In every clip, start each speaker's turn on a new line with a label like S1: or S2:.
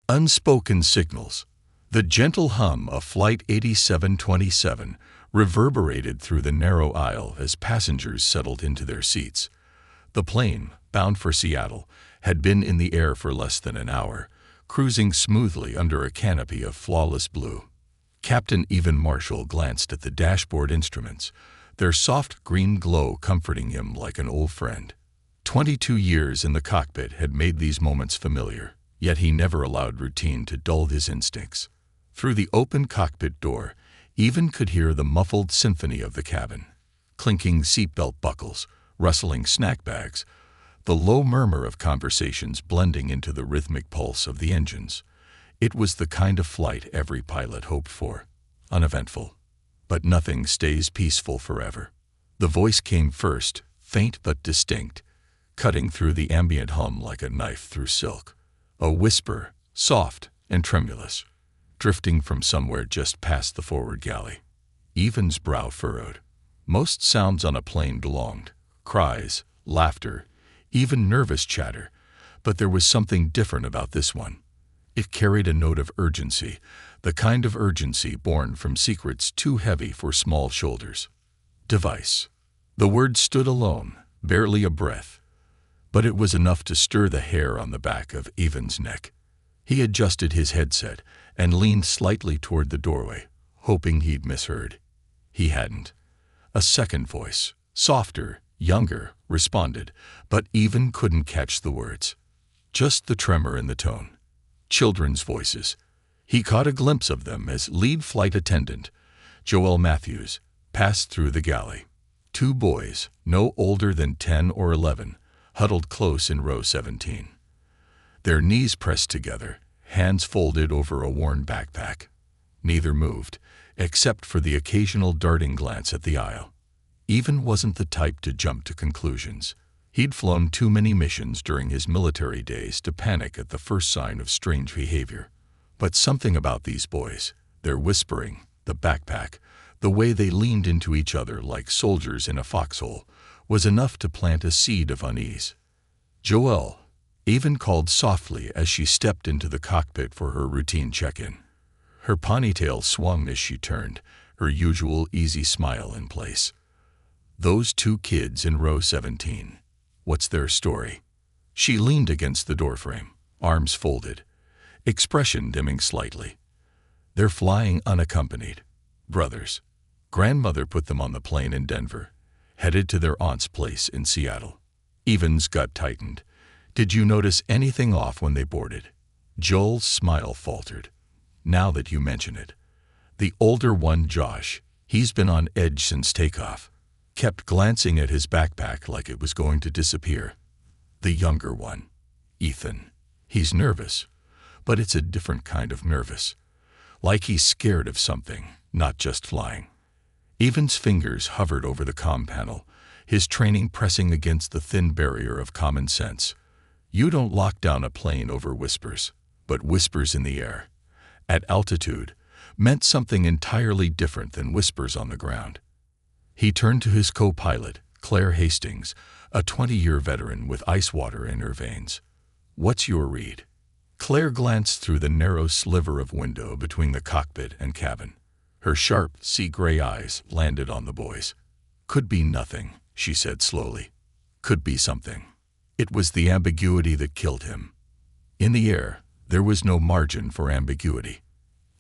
S1: Unspoken signals. The gentle hum of Flight 8727 reverberated through the narrow aisle as passengers settled into their seats. The plane, bound for Seattle, had been in the air for less than an hour, cruising smoothly under a canopy of flawless blue. Captain Evan Marshall glanced at the dashboard instruments, their soft green glow comforting him like an old friend. 22 years in the cockpit had made these moments familiar, yet he never allowed routine to dull his instincts. Through the open cockpit door, Evan could hear the muffled symphony of the cabin. Clinking seatbelt buckles, rustling snack bags, the low murmur of conversations blending into the rhythmic pulse of the engines. It was the kind of flight every pilot hoped for, uneventful. But nothing stays peaceful forever. The voice came first, faint but distinct, cutting through the ambient hum like a knife through silk. A whisper, soft and tremulous, drifting from somewhere just past the forward galley. Evan's brow furrowed. Most sounds on a plane belonged, cries, laughter, even nervous chatter, but there was something different about this one. It carried a note of urgency, the kind of urgency born from secrets too heavy for small shoulders. Device. The word stood alone, barely a breath, but it was enough to stir the hair on the back of Evan's neck. He adjusted his headset and leaned slightly toward the doorway, hoping he'd misheard. He hadn't. A second voice, softer, younger, responded, but Evan couldn't catch the words. Just the tremor in the tone. Children's voices. He caught a glimpse of them as lead flight attendant, Joel Matthews, passed through the galley. Two boys, no older than 10 or 11, huddled close in row 17. Their knees pressed together, hands folded over a worn backpack. Neither moved, except for the occasional darting glance at the aisle. Evan wasn't the type to jump to conclusions. He'd flown too many missions during his military days to panic at the first sign of strange behavior. But something about these boys, their whispering, the backpack, the way they leaned into each other like soldiers in a foxhole, was enough to plant a seed of unease. "Joelle," Evan called softly as she stepped into the cockpit for her routine check-in. Her ponytail swung as she turned, her usual easy smile in place. "Those two kids in row 17. What's their story?" She leaned against the doorframe, arms folded, expression dimming slightly. "They're flying unaccompanied. Brothers. Grandmother put them on the plane in Denver, headed to their aunt's place in Seattle." Evan's gut tightened. "Did you notice anything off when they boarded?" Joel's smile faltered. "Now that you mention it. The older one, Josh, he's been on edge since takeoff. Kept glancing at his backpack like it was going to disappear. The younger one, Ethan, he's nervous, but it's a different kind of nervous. Like he's scared of something, not just flying." Evan's fingers hovered over the comm panel, his training pressing against the thin barrier of common sense. You don't lock down a plane over whispers, but whispers in the air, at altitude, meant something entirely different than whispers on the ground. He turned to his co-pilot, Claire Hastings, a 20-year veteran with ice water in her veins. "What's your read?" Claire glanced through the narrow sliver of window between the cockpit and cabin. Her sharp, sea-gray eyes landed on the boys. "Could be nothing," she said slowly. "Could be something." It was the ambiguity that killed him. In the air, there was no margin for ambiguity.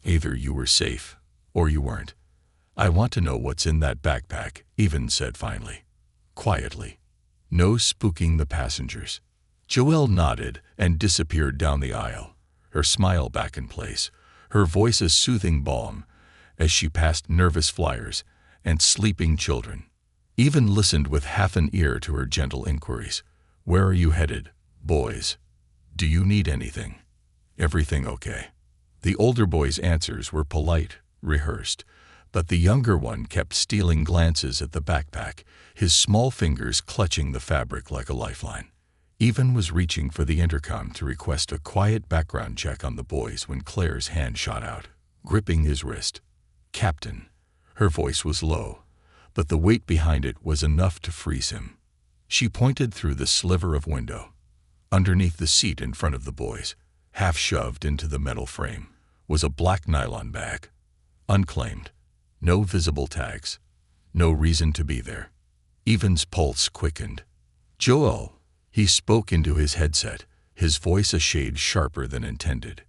S1: Either you were safe, or you weren't. "I want to know what's in that backpack," Evan said finally, quietly. "No spooking the passengers." Joelle nodded and disappeared down the aisle, her smile back in place, her voice a soothing balm as she passed nervous flyers and sleeping children. Evan listened with half an ear to her gentle inquiries. "Where are you headed, boys? Do you need anything? Everything okay?" The older boy's answers were polite, rehearsed, but the younger one kept stealing glances at the backpack, his small fingers clutching the fabric like a lifeline. Evan was reaching for the intercom to request a quiet background check on the boys when Claire's hand shot out, gripping his wrist. "Captain." Her voice was low, but the weight behind it was enough to freeze him. She pointed through the sliver of window. Underneath the seat in front of the boys, half shoved into the metal frame, was a black nylon bag. Unclaimed. No visible tags. No reason to be there. Evan's pulse quickened. "Joel," he spoke into his headset, his voice a shade sharper than intended.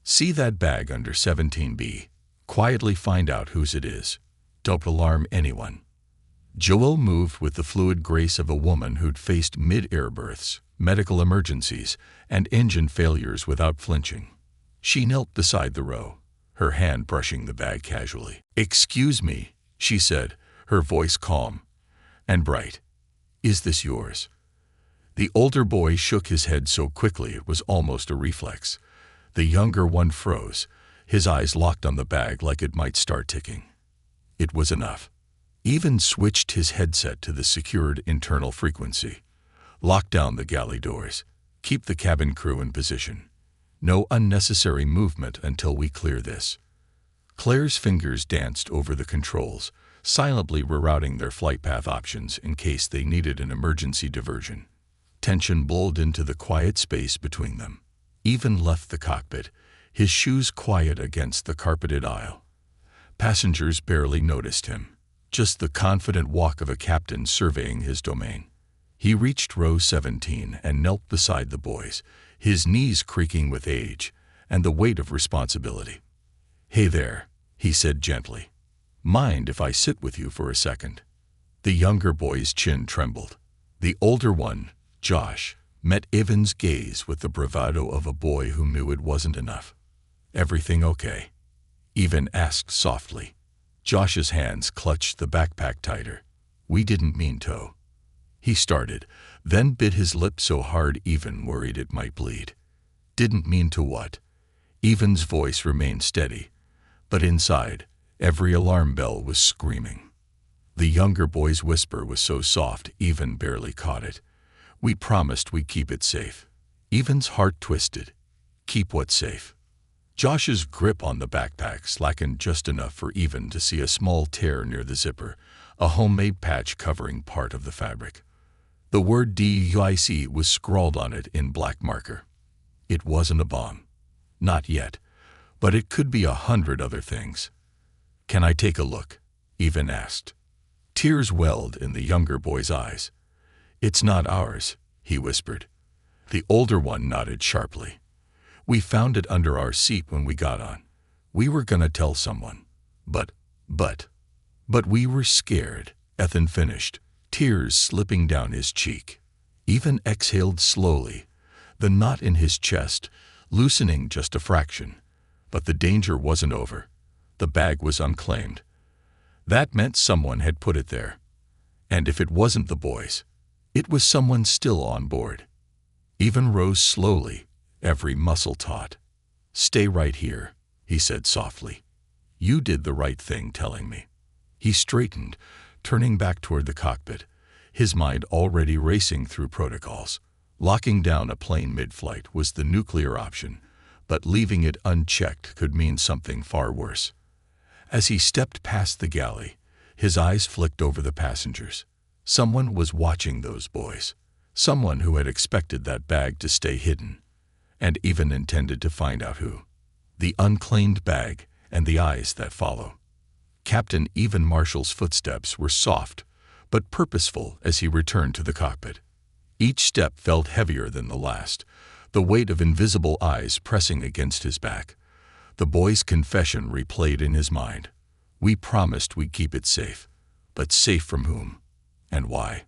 S1: "See that bag under 17B. Quietly find out whose it is. Don't alarm anyone." Joel moved with the fluid grace of a woman who'd faced mid-air births, medical emergencies, and engine failures without flinching. She knelt beside the row, her hand brushing the bag casually. "Excuse me," she said, her voice calm and bright. "Is this yours?" The older boy shook his head so quickly it was almost a reflex. The younger one froze, his eyes locked on the bag like it might start ticking. It was enough. Evan switched his headset to the secured internal frequency. "Lock down the galley doors. Keep the cabin crew in position. No unnecessary movement until we clear this." Claire's fingers danced over the controls, silently rerouting their flight path options in case they needed an emergency diversion. Tension bled into the quiet space between them. Evan left the cockpit, his shoes quiet against the carpeted aisle. Passengers barely noticed him, just the confident walk of a captain surveying his domain. He reached row 17 and knelt beside the boys, his knees creaking with age and the weight of responsibility. "Hey there," he said gently. "Mind if I sit with you for a second?" The younger boy's chin trembled. The older one, Josh, met Evan's gaze with the bravado of a boy who knew it wasn't enough. "Everything okay?" Evan asked softly. Josh's hands clutched the backpack tighter. "We didn't mean to." He started, then bit his lip so hard Evan worried it might bleed. "Didn't mean to what?" Evan's voice remained steady, but inside, every alarm bell was screaming. The younger boy's whisper was so soft Evan barely caught it. "We promised we'd keep it safe." Evan's heart twisted. Keep what safe? Josh's grip on the backpack slackened just enough for Evan to see a small tear near the zipper, a homemade patch covering part of the fabric. The word DUIC was scrawled on it in black marker. It wasn't a bomb. Not yet. But it could be 100 other things. "Can I take a look?" Evan asked. Tears welled in the younger boy's eyes. "It's not ours," he whispered. The older one nodded sharply. "We found it under our seat when we got on. We were gonna tell someone. But we were scared," Ethan finished, tears slipping down his cheek. Evan exhaled slowly, the knot in his chest loosening just a fraction. But the danger wasn't over. The bag was unclaimed. That meant someone had put it there. And if it wasn't the boys, it was someone still on board. Evan rose slowly, every muscle taut. "Stay right here," he said softly. "You did the right thing telling me." He straightened, turning back toward the cockpit, his mind already racing through protocols. Locking down a plane mid-flight was the nuclear option, but leaving it unchecked could mean something far worse. As he stepped past the galley, his eyes flicked over the passengers. Someone was watching those boys. Someone who had expected that bag to stay hidden, and even intended to find out who. The unclaimed bag and the eyes that follow. Captain Evan Marshall's footsteps were soft, but purposeful as he returned to the cockpit. Each step felt heavier than the last, the weight of invisible eyes pressing against his back. The boy's confession replayed in his mind. We promised we'd keep it safe. But safe from whom? And why?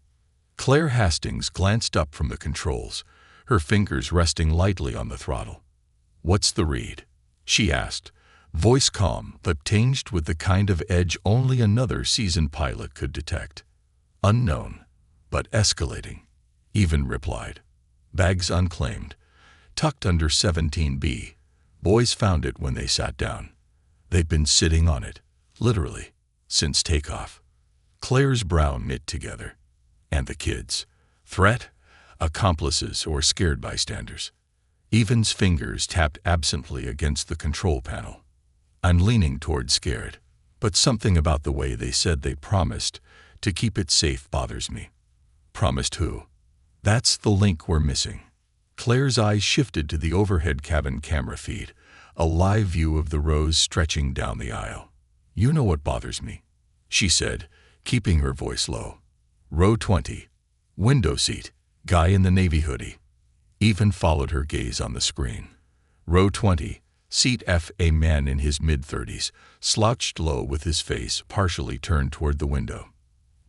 S1: Claire Hastings glanced up from the controls, her fingers resting lightly on the throttle. "What's the read?" she asked, voice calm but tinged with the kind of edge only another seasoned pilot could detect. "Unknown, but escalating," Evan replied. "Bags unclaimed, tucked under 17B. Boys found it when they sat down. They've been sitting on it, literally, since takeoff." Claire's brow knit together. And the kids? Threat? Accomplices or scared bystanders? Evan's fingers tapped absently against the control panel. "I'm leaning toward scared, but something about the way they said they promised to keep it safe bothers me." Promised who? That's the link we're missing. Claire's eyes shifted to the overhead cabin camera feed, a live view of the rows stretching down the aisle. "You know what bothers me," she said, keeping her voice low. "Row 20. Window seat. Guy in the navy hoodie." Even followed her gaze on the screen. "Row 20. Seat F. A man in his mid-30s, slouched low with his face partially turned toward the window."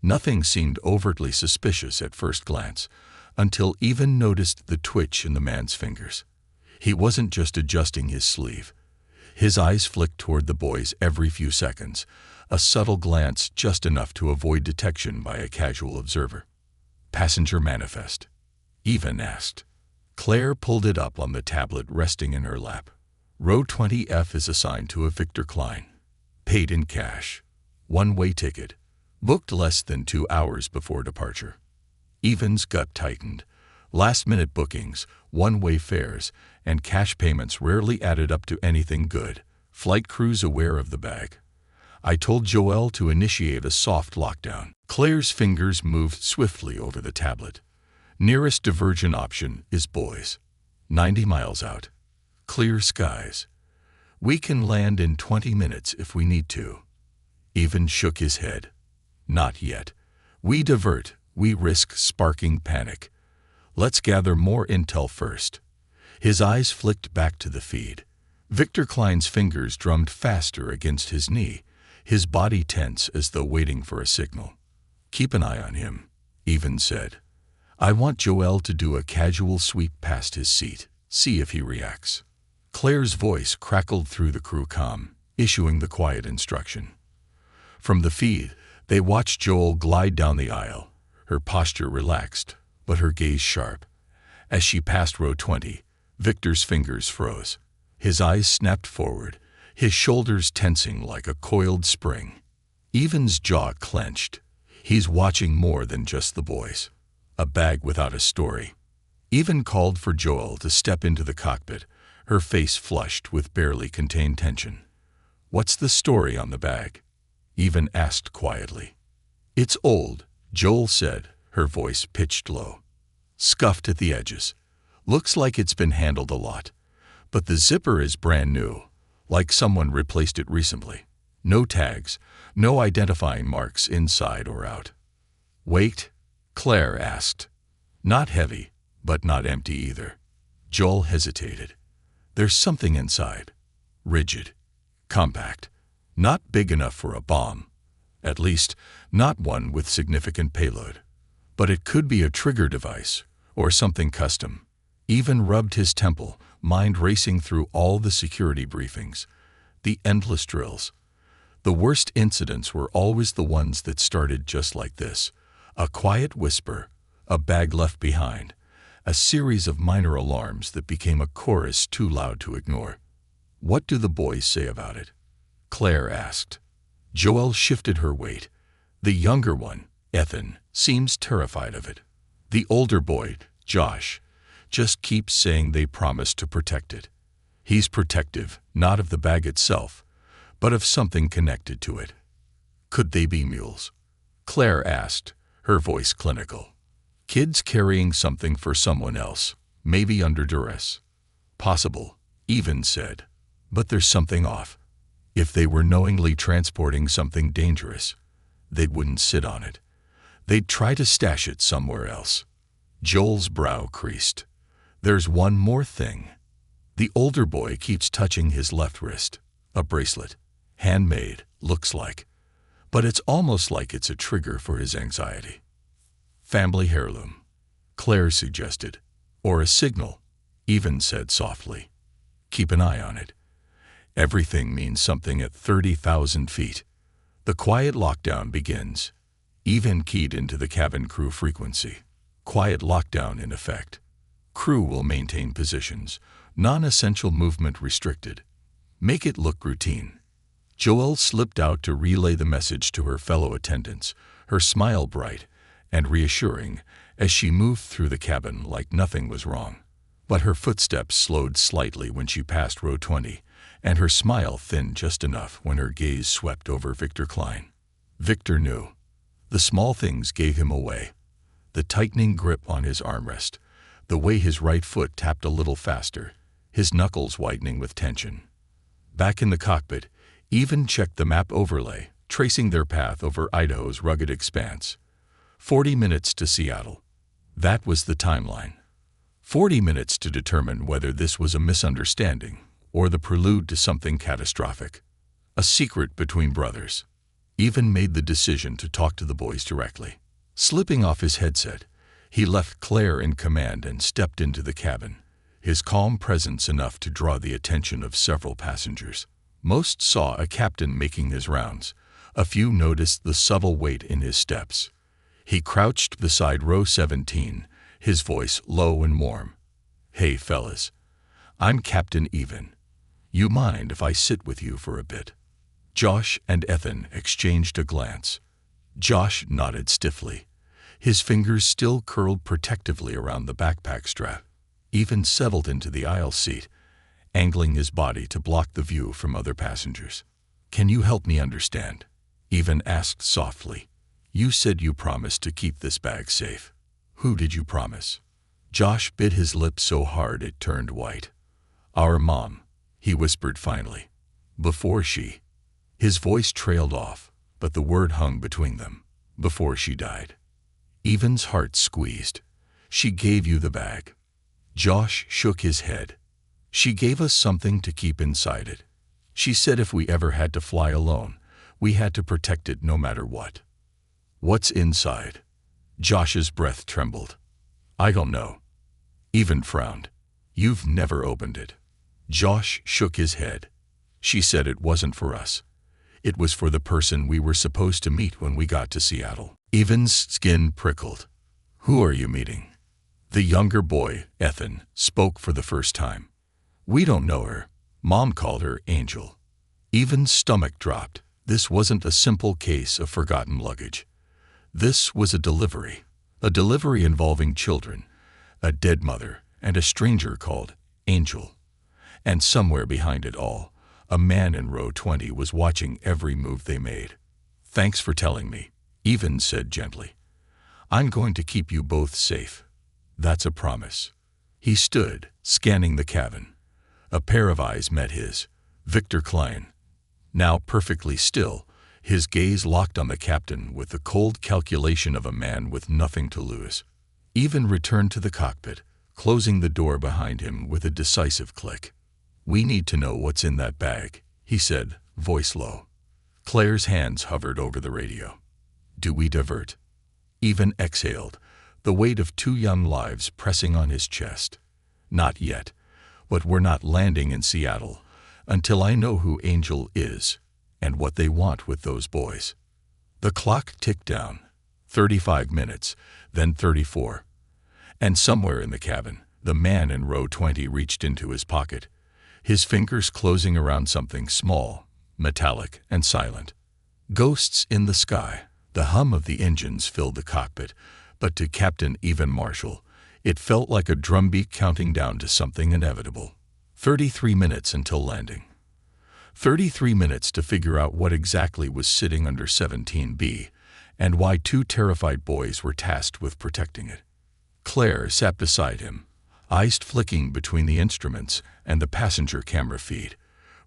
S1: Nothing seemed overtly suspicious at first glance, until Even noticed the twitch in the man's fingers. He wasn't just adjusting his sleeve. His eyes flicked toward the boys every few seconds, a subtle glance just enough to avoid detection by a casual observer. "Passenger manifest?" Even asked. Claire pulled it up on the tablet resting in her lap. "Row 20F is assigned to a Victor Klein. Paid in cash. One-way ticket. Booked less than 2 hours before departure." Even's gut tightened. Last-minute bookings, one-way fares, and cash payments rarely added up to anything good. Flight crews aware of the bag. "I told Joelle to initiate a soft lockdown." Claire's fingers moved swiftly over the tablet. "Nearest diversion option is Boise. 90 miles out. Clear skies. We can land in 20 minutes if we need to." Even shook his head. "Not yet. We divert, we risk sparking panic. Let's gather more intel first." His eyes flicked back to the feed. Victor Klein's fingers drummed faster against his knee, his body tense as though waiting for a signal. "Keep an eye on him," Even said. "I want Joelle to do a casual sweep past his seat, see if he reacts." Claire's voice crackled through the crew comm, issuing the quiet instruction. From the feed, they watched Joelle glide down the aisle, her posture relaxed, but her gaze sharp. As she passed row 20, Victor's fingers froze. His eyes snapped forward, his shoulders tensing like a coiled spring. Even's jaw clenched. He's watching more than just the boys. A bag without a story. Even called for Joelle to step into the cockpit, her face flushed with barely contained tension. "What's the story on the bag?" Even asked quietly. "It's old," Joelle said, her voice pitched low. "Scuffed at the edges. Looks like it's been handled a lot. But the zipper is brand new, like someone replaced it recently. No tags, no identifying marks inside or out." "Weight?" Claire asked. "Not heavy, but not empty either." Joelle hesitated. "There's something inside. Rigid. Compact. Not big enough for a bomb. At least, not one with significant payload. But it could be a trigger device, or something custom." Even rubbed his temple, mind racing through all the security briefings. The endless drills. The worst incidents were always the ones that started just like this. A quiet whisper, a bag left behind, a series of minor alarms that became a chorus too loud to ignore. "What do the boys say about it?" Claire asked. Joelle shifted her weight. The younger one, Ethan, seems terrified of it. The older boy, Josh, just keeps saying they promised to protect it. He's protective, not of the bag itself, but of something connected to it. "Could they be mules?" Claire asked, her voice clinical. "Kids carrying something for someone else, maybe under duress." "Possible," Even said. "But there's something off. If they were knowingly transporting something dangerous, they wouldn't sit on it. They'd try to stash it somewhere else." Joel's brow creased. "There's one more thing." The older boy keeps touching his left wrist. A bracelet. Handmade, looks like. But it's almost like it's a trigger for his anxiety. "Family heirloom," Claire suggested. "Or a signal," Even said softly. "Keep an eye on it. Everything means something at 30,000 feet. The quiet lockdown begins." Even keyed into the cabin crew frequency. "Quiet lockdown in effect. Crew will maintain positions. Non-essential movement restricted. Make it look routine." Joelle slipped out to relay the message to her fellow attendants, her smile bright and reassuring as she moved through the cabin like nothing was wrong. But her footsteps slowed slightly when she passed row 20, and her smile thinned just enough when her gaze swept over Victor Klein. Victor knew. The small things gave him away. The tightening grip on his armrest, the way his right foot tapped a little faster, his knuckles whitening with tension. Back in the cockpit, Even checked the map overlay, tracing their path over Idaho's rugged expanse. 40 minutes to Seattle. That was the timeline. 40 minutes to determine whether this was a misunderstanding or the prelude to something catastrophic. A secret between brothers. Even made the decision to talk to the boys directly. Slipping off his headset, he left Claire in command and stepped into the cabin, his calm presence enough to draw the attention of several passengers. Most saw a captain making his rounds. A few noticed the subtle weight in his steps. He crouched beside row 17, his voice low and warm. "Hey, fellas. I'm Captain Even. You mind if I sit with you for a bit?" Josh and Ethan exchanged a glance. Josh nodded stiffly, his fingers still curled protectively around the backpack strap. Even settled into the aisle seat, angling his body to block the view from other passengers. "Can you help me understand?" Even asked softly. "You said you promised to keep this bag safe. Who did you promise?" Josh bit his lip so hard it turned white. "Our mom," he whispered finally. "Before she..." His voice trailed off, but the word hung between them. "Before she died." Even's heart squeezed. "She gave you the bag." Josh shook his head. "She gave us something to keep inside it. She said if we ever had to fly alone, we had to protect it no matter what." "What's inside?" Josh's breath trembled. "I don't know." Even frowned. "You've never opened it." Josh shook his head. "She said it wasn't for us. It was for the person we were supposed to meet when we got to Seattle." Even's skin prickled. "Who are you meeting?" The younger boy, Ethan, spoke for the first time. "We don't know her. Mom called her Angel." Even's stomach dropped. This wasn't a simple case of forgotten luggage. This was a delivery involving children, a dead mother, and a stranger called Angel. And somewhere behind it all, a man in row 20 was watching every move they made. "Thanks for telling me," Even said gently. "I'm going to keep you both safe. That's a promise." He stood, scanning the cabin. A pair of eyes met his. Victor Klein. Now perfectly still, his gaze locked on the captain with the cold calculation of a man with nothing to lose. Even returned to the cockpit, closing the door behind him with a decisive click. "We need to know what's in that bag," he said, voice low. Claire's hands hovered over the radio. "Do we divert?" Even exhaled, the weight of 2 young lives pressing on his chest. "Not yet, but we're not landing in Seattle until I know who Angel is and what they want with those boys." The clock ticked down. 35 minutes, then 34. And somewhere in the cabin, the man in row 20 reached into his pocket, his fingers closing around something small, metallic, and silent. Ghosts in the sky. The hum of the engines filled the cockpit, but to Captain Even Marshall, it felt like a drumbeat counting down to something inevitable. 33 minutes until landing. 33 minutes to figure out what exactly was sitting under 17B, and why 2 terrified boys were tasked with protecting it. Claire sat beside him, eyes flicking between the instruments and the passenger camera feed,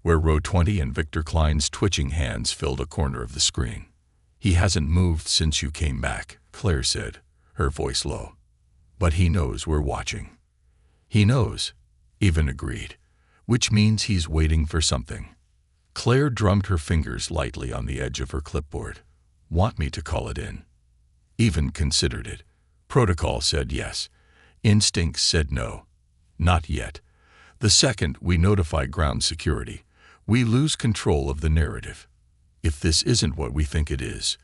S1: where row 20 and Victor Klein's twitching hands filled a corner of the screen. "He hasn't moved since you came back," Claire said, her voice low. "But he knows we're watching." "He knows," Even agreed, "which means he's waiting for something." Claire drummed her fingers lightly on the edge of her clipboard. "Want me to call it in?" Even considered it. Protocol said yes. Instincts said no. Not yet. The second we notify ground security, we lose control of the narrative. If this isn't what we think it is,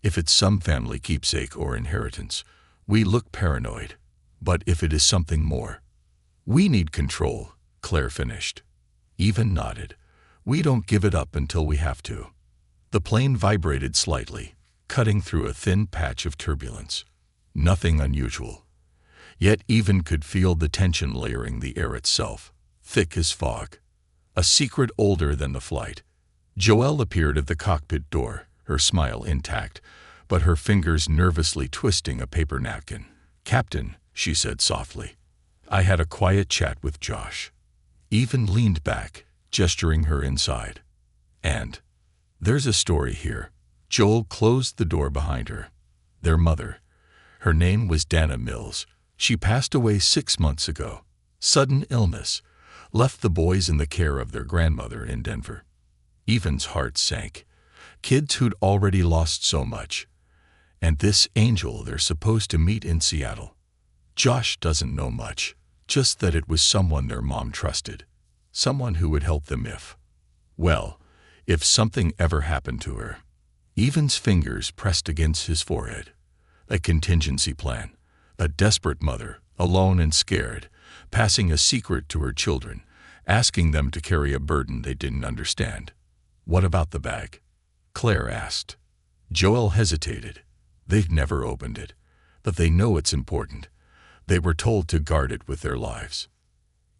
S1: if it's some family keepsake or inheritance, we look paranoid. But if it is something more, we need control, Claire finished. Even nodded. "We don't give it up until we have to." The plane vibrated slightly, cutting through a thin patch of turbulence. Nothing unusual. Yet Even could feel the tension layering the air itself, thick as fog. A secret older than the flight. Joelle appeared at the cockpit door, her smile intact, but her fingers nervously twisting a paper napkin. "Captain," she said softly. I had a quiet chat with Josh. Even leaned back, gesturing her inside. And there's a story here. Joel closed the door behind her. Their mother. Her name was Dana Mills. She passed away 6 months ago. Sudden illness. Left the boys in the care of their grandmother in Denver. Evan's heart sank. Kids who'd already lost so much. And this angel they're supposed to meet in Seattle. Josh doesn't know much, just that it was someone their mom trusted. Someone who would help them if something ever happened to her. Evan's fingers pressed against his forehead. A contingency plan. A desperate mother, alone and scared, passing a secret to her children, asking them to carry a burden they didn't understand. What about the bag? Claire asked. Joel hesitated. They've never opened it, but they know it's important. They were told to guard it with their lives.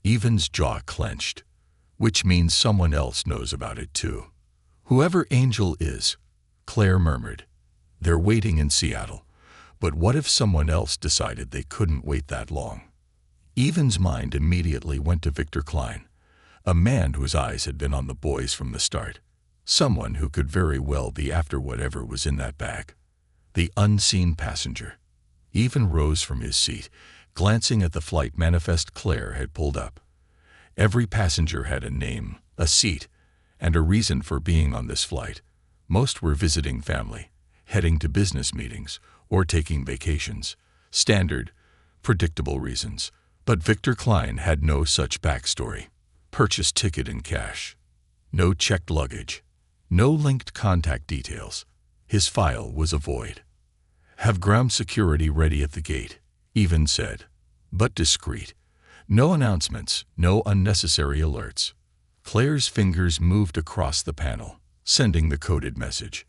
S1: Evan's jaw clenched, which means someone else knows about it too. Whoever Angel is, Claire murmured. They're waiting in Seattle, but what if someone else decided they couldn't wait that long? Evan's mind immediately went to Victor Klein, a man whose eyes had been on the boys from the start. Someone who could very well be after whatever was in that bag. The unseen passenger. Evan rose from his seat, glancing at the flight manifest Claire had pulled up. Every passenger had a name, a seat, and a reason for being on this flight. Most were visiting family, heading to business meetings, or taking vacations. Standard, predictable reasons. But Victor Klein had no such backstory. Purchased ticket in cash. No checked luggage. No linked contact details. His file was a void. Have ground security ready at the gate, Evan said, but discreet. No announcements, no unnecessary alerts. Claire's fingers moved across the panel, sending the coded message.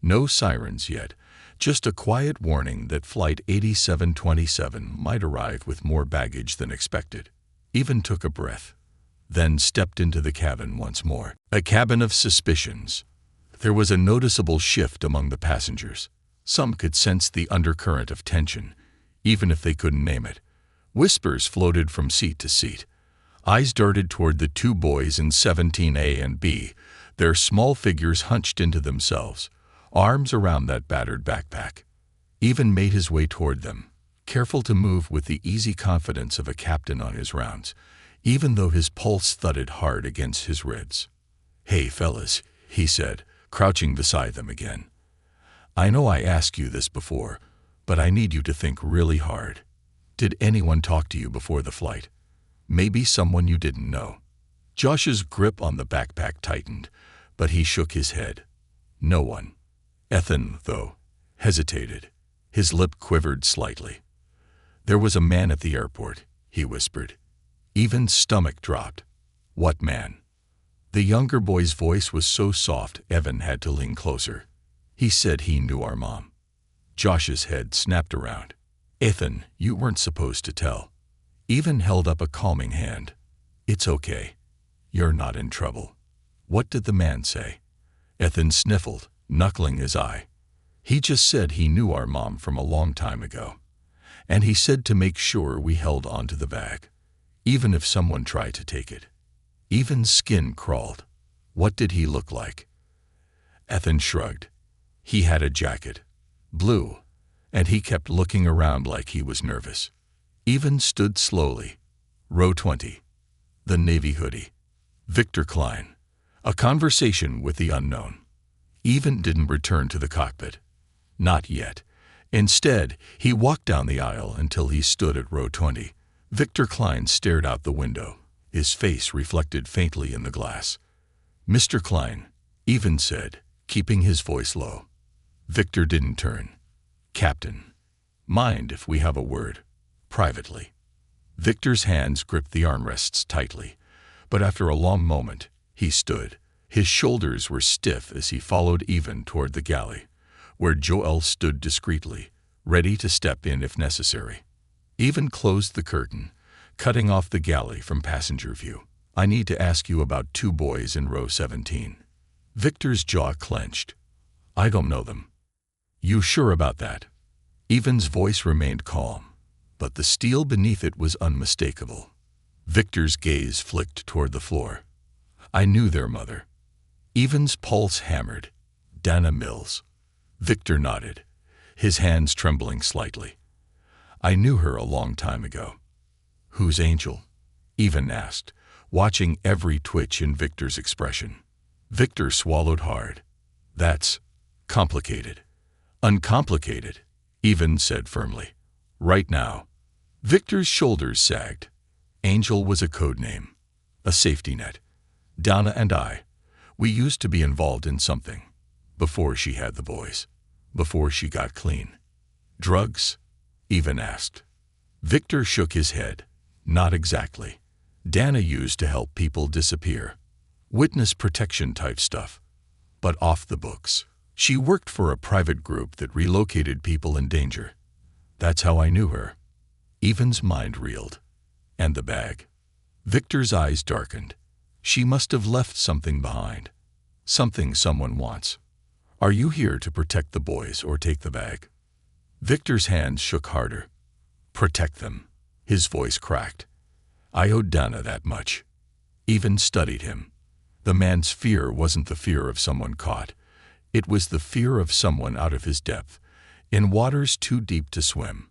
S1: No sirens yet, just a quiet warning that Flight 8727 might arrive with more baggage than expected. Evan took a breath, then stepped into the cabin once more. A cabin of suspicions. There was a noticeable shift among the passengers. Some could sense the undercurrent of tension, even if they couldn't name it. Whispers floated from seat to seat. Eyes darted toward the two boys in 17A and B, their small figures hunched into themselves, arms around that battered backpack. Evan made his way toward them, careful to move with the easy confidence of a captain on his rounds, even though his pulse thudded hard against his ribs. "Hey, fellas," he said, crouching beside them again. "I know I asked you this before, but I need you to think really hard. Did anyone talk to you before the flight? Maybe someone you didn't know." Josh's grip on the backpack tightened, but he shook his head. No one. Ethan, though, hesitated. His lip quivered slightly. "There was a man at the airport," he whispered. Evan's stomach dropped. "What man?" The younger boy's voice was so soft Evan had to lean closer. "He said he knew our mom." Josh's head snapped around. "Ethan, you weren't supposed to tell." Evan held up a calming hand. "It's okay. You're not in trouble." "What did the man say?" Ethan sniffled, knuckling his eye. "He just said he knew our mom from a long time ago. And he said to make sure we held on to the bag, even if someone tried to take it." Evan's skin crawled. "What did he look like?" Ethan shrugged. "He had a jacket. Blue. And he kept looking around like he was nervous." Evan stood slowly. Row 20. The navy hoodie. Victor Klein. A conversation with the unknown. Evan didn't return to the cockpit. Not yet. Instead, he walked down the aisle until he stood at row 20. Victor Klein stared out the window, his face reflected faintly in the glass. "Mr. Klein," Evan said, keeping his voice low. Victor didn't turn. "Captain, mind if we have a word, privately?" Victor's hands gripped the armrests tightly, but after a long moment, he stood. His shoulders were stiff as he followed Evan toward the galley, where Joel stood discreetly, ready to step in if necessary. Evan closed the curtain, cutting off the galley from passenger view. "I need to ask you about two boys in row 17. Victor's jaw clenched. "I don't know them." "You sure about that?" Evan's voice remained calm. but the steel beneath it was unmistakable. Victor's gaze flicked toward the floor. I knew their mother. Evan's pulse hammered. Dana Mills. Victor nodded, his hands trembling slightly. I knew her a long time ago. Who's Angel? Evan asked, watching every twitch in Victor's expression. Victor swallowed hard. That's complicated. Uncomplicated, Evan said firmly. Right now. Victor's shoulders sagged. Angel was a code name, a safety net. Donna and I, we used to be involved in something. Before she had the boys. Before she got clean. Drugs? Evan asked. Victor shook his head. Not exactly. Dana used to help people disappear. Witness protection type stuff. But off the books. She worked for a private group that relocated people in danger. That's how I knew her. Evan's mind reeled. And the bag. Victor's eyes darkened. She must have left something behind. Something someone wants. Are you here to protect the boys or take the bag? Victor's hands shook harder. Protect them. His voice cracked. I owed Dana that much. Evan studied him. The man's fear wasn't the fear of someone caught. It was the fear of someone out of his depth, in waters too deep to swim.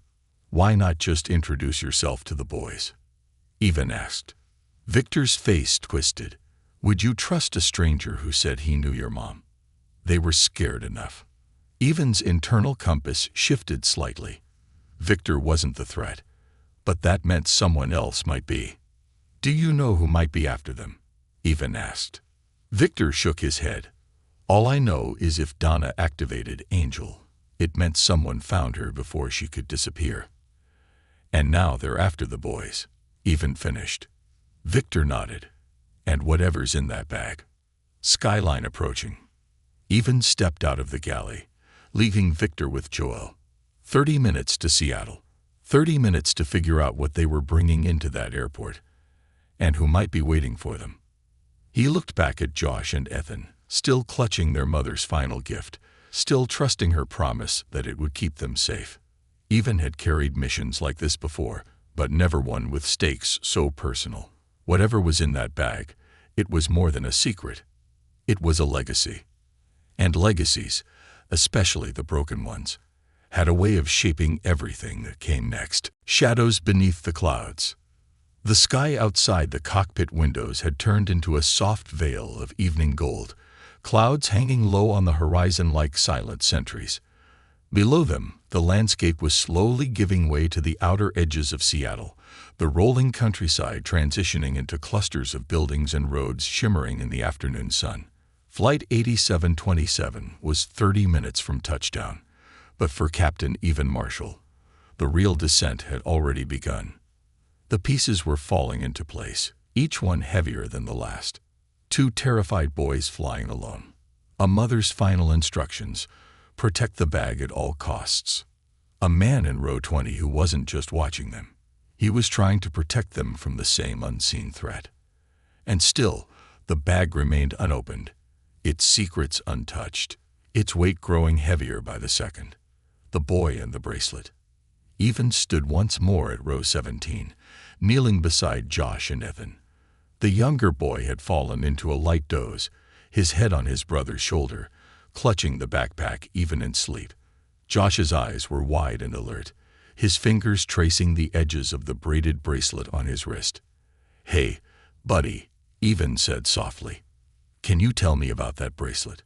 S1: Why not just introduce yourself to the boys? Evan asked. Victor's face twisted. Would you trust a stranger who said he knew your mom? They were scared enough. Evan's internal compass shifted slightly. Victor wasn't the threat, but that meant someone else might be. Do you know who might be after them? Evan asked. Victor shook his head. All I know is if Donna activated Angel, it meant someone found her before she could disappear. And now they're after the boys. Evan finished. Victor nodded. And whatever's in that bag. Skyline approaching. Evan stepped out of the galley, leaving Victor with Joel. 30 minutes to Seattle. 30 minutes to figure out what they were bringing into that airport, and who might be waiting for them. He looked back at Josh and Ethan, still clutching their mother's final gift, still trusting her promise that it would keep them safe. Evan had carried missions like this before, but never one with stakes so personal. Whatever was in that bag, it was more than a secret. It was a legacy. And legacies, especially the broken ones, had a way of shaping everything that came next. Shadows beneath the clouds. The sky outside the cockpit windows had turned into a soft veil of evening gold, clouds hanging low on the horizon like silent sentries. Below them, the landscape was slowly giving way to the outer edges of Seattle, the rolling countryside transitioning into clusters of buildings and roads shimmering in the afternoon sun. Flight 8727 was 30 minutes from touchdown, but for Captain Evan Marshall, the real descent had already begun. The pieces were falling into place, each one heavier than the last. 2 terrified boys flying alone. A mother's final instructions: protect the bag at all costs. A man in row 20 who wasn't just watching them. He was trying to protect them from the same unseen threat. And still, the bag remained unopened, its secrets untouched, its weight growing heavier by the second. The boy and the bracelet. Evan stood once more at row 17, kneeling beside Josh and Ethan. The younger boy had fallen into a light doze, his head on his brother's shoulder, clutching the backpack even in sleep. Josh's eyes were wide and alert, his fingers tracing the edges of the braided bracelet on his wrist. Hey, buddy, Evan said softly. Can you tell me about that bracelet?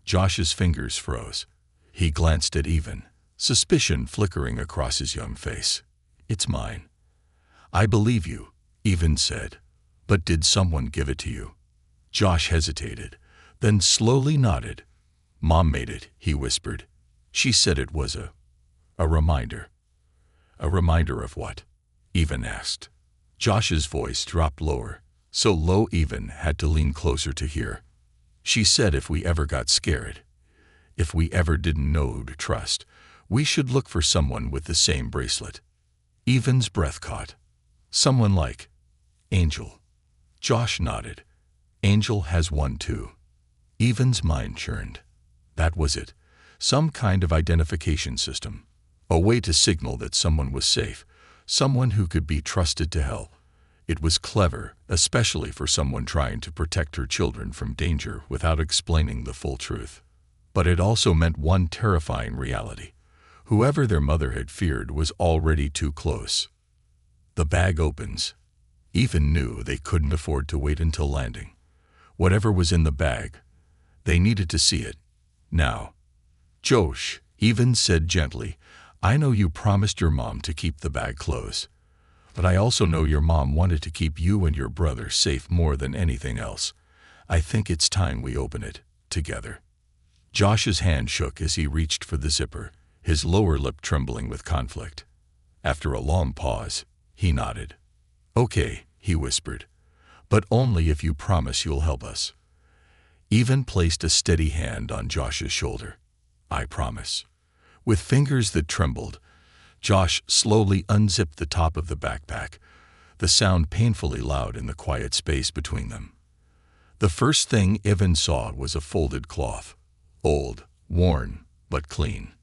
S1: Josh's fingers froze. He glanced at Evan, suspicion flickering across his young face. It's mine. I believe you, Evan said. But did someone give it to you? Josh hesitated, then slowly nodded. Mom made it, he whispered. She said it was a reminder. A reminder of what? Evan asked. Josh's voice dropped lower, so low Evan had to lean closer to hear. She said if we ever got scared, if we ever didn't know who to trust, we should look for someone with the same bracelet. Evan's breath caught. Someone like Angel. Josh nodded. Angel has one too. Evan's mind churned. That was it. Some kind of identification system. A way to signal that someone was safe, someone who could be trusted to help. It was clever, especially for someone trying to protect her children from danger without explaining the full truth. But it also meant one terrifying reality. Whoever their mother had feared was already too close. The bag opens. Even knew they couldn't afford to wait until landing. Whatever was in the bag, they needed to see it. Now. "Josh," Even said gently, "I know you promised your mom to keep the bag closed. But I also know your mom wanted to keep you and your brother safe more than anything else. I think it's time we open it, together." Josh's hand shook as he reached for the zipper, his lower lip trembling with conflict. After a long pause, he nodded. "Okay," he whispered, "but only if you promise you'll help us." Even placed a steady hand on Josh's shoulder. "I promise." With fingers that trembled, Josh slowly unzipped the top of the backpack, the sound painfully loud in the quiet space between them. The first thing Evan saw was a folded cloth. Old, worn, but clean.